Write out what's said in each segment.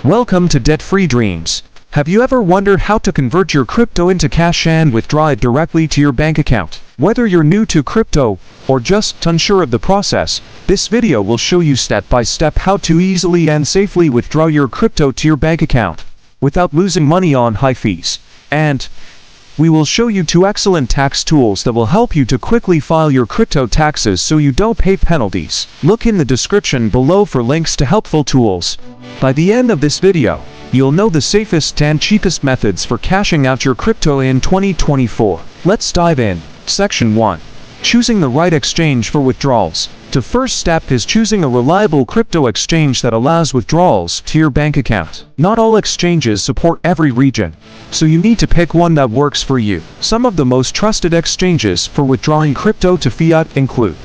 Welcome to Debt-Free Dreams. Have you ever wondered how to convert your crypto into cash and withdraw it directly to your bank account? Whether you're new to crypto or just unsure of the process, this video will show you step-by-step how to easily and safely withdraw your crypto to your bank account without losing money on high fees. And we will show you 2 excellent tax tools that will help you to quickly file your crypto taxes so you don't pay penalties. Look in the description below for links to helpful tools. By the end of this video, you'll know the safest and cheapest methods for cashing out your crypto in 2024. Let's dive in. Section 1. Choosing the right exchange for withdrawals. The first step is choosing a reliable crypto exchange that allows withdrawals to your bank account. Not all exchanges support every region, so you need to pick one that works for you. Some of the most trusted exchanges for withdrawing crypto to fiat include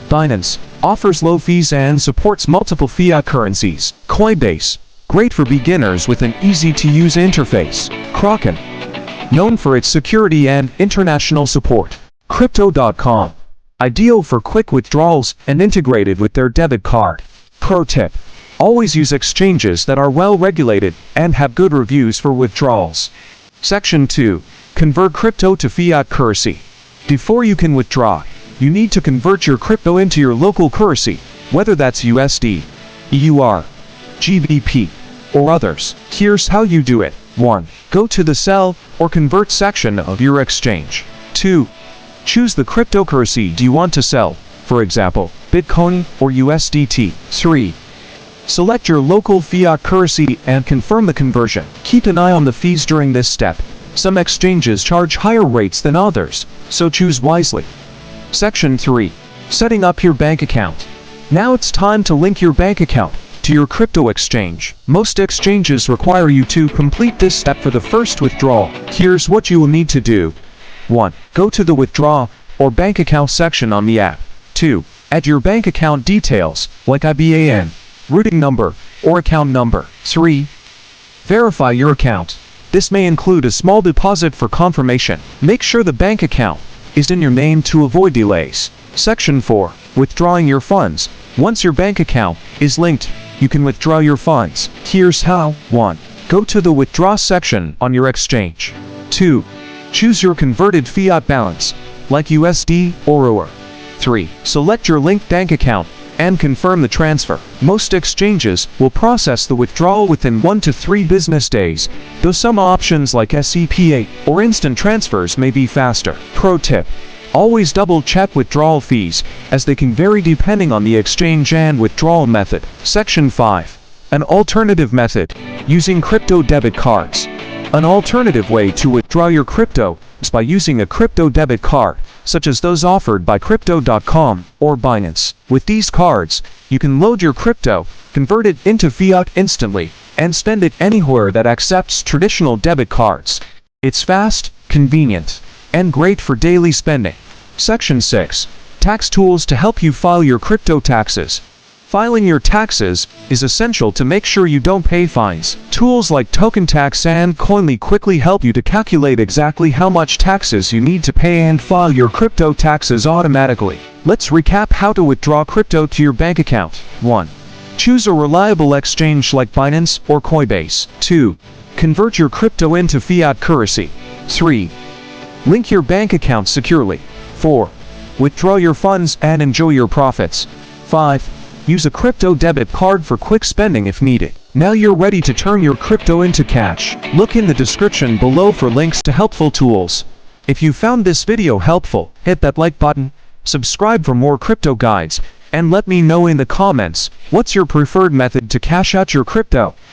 Binance, offers low fees and supports multiple fiat currencies. Coinbase, great for beginners with an easy-to-use interface. Kraken, known for its security and international support. Crypto.com, ideal for quick withdrawals and integrated with their debit card. Pro tip: always use exchanges that are well regulated and have good reviews for withdrawals. Section 2. Convert crypto to fiat currency. Before you can withdraw, you need to convert your crypto into your local currency, whether that's USD, EUR, GBP, or others. Here's how you do it. 1. Go to the sell or convert section of your exchange. 2. Choose the cryptocurrency you want to sell, for example, Bitcoin or USDT. 3. Select your local fiat currency and confirm the conversion. Keep an eye on the fees during this step. Some exchanges charge higher rates than others, so choose wisely. Section 3. Setting up your bank account. Now it's time to link your bank account to your crypto exchange. Most exchanges require you to complete this step for the first withdrawal. Here's what you will need to do. 1. Go to the Withdraw or Bank Account section on the app. 2. Add your bank account details, like IBAN, routing number, or account number. 3. Verify your account. This may include a small deposit for confirmation. Make sure the bank account is in your name to avoid delays. Section 4. Withdrawing your funds. Once your bank account is linked, you can withdraw your funds. Here's how. 1. Go to the Withdraw section on your exchange. 2. Choose your converted fiat balance, like USD or EUR. 3. Select your linked bank account and confirm the transfer. Most exchanges will process the withdrawal within 1 to 3 business days, though some options like SEPA or instant transfers may be faster. Pro tip: always double-check withdrawal fees, as they can vary depending on the exchange and withdrawal method. Section 5. An alternative method: using crypto debit cards. An alternative way to withdraw your crypto is by using a crypto debit card, such as those offered by Crypto.com or Binance. With these cards, you can load your crypto, convert it into fiat instantly, and spend it anywhere that accepts traditional debit cards. It's fast, convenient, and great for daily spending. Section 6. Tax tools to help you file your crypto taxes. Filing your taxes is essential to make sure you don't pay fines. Tools like Token Tax and Coinly quickly help you to calculate exactly how much taxes you need to pay and file your crypto taxes automatically. Let's recap how to withdraw crypto to your bank account. 1. Choose a reliable exchange like Binance or Coinbase. 2. Convert your crypto into fiat currency. 3. Link your bank account securely. 4. Withdraw your funds and enjoy your profits. 5. Use a crypto debit card for quick spending if needed. Now you're ready to turn your crypto into cash. Look in the description below for links to helpful tools. If you found this video helpful, hit that like button, subscribe for more crypto guides, and let me know in the comments what's your preferred method to cash out your crypto.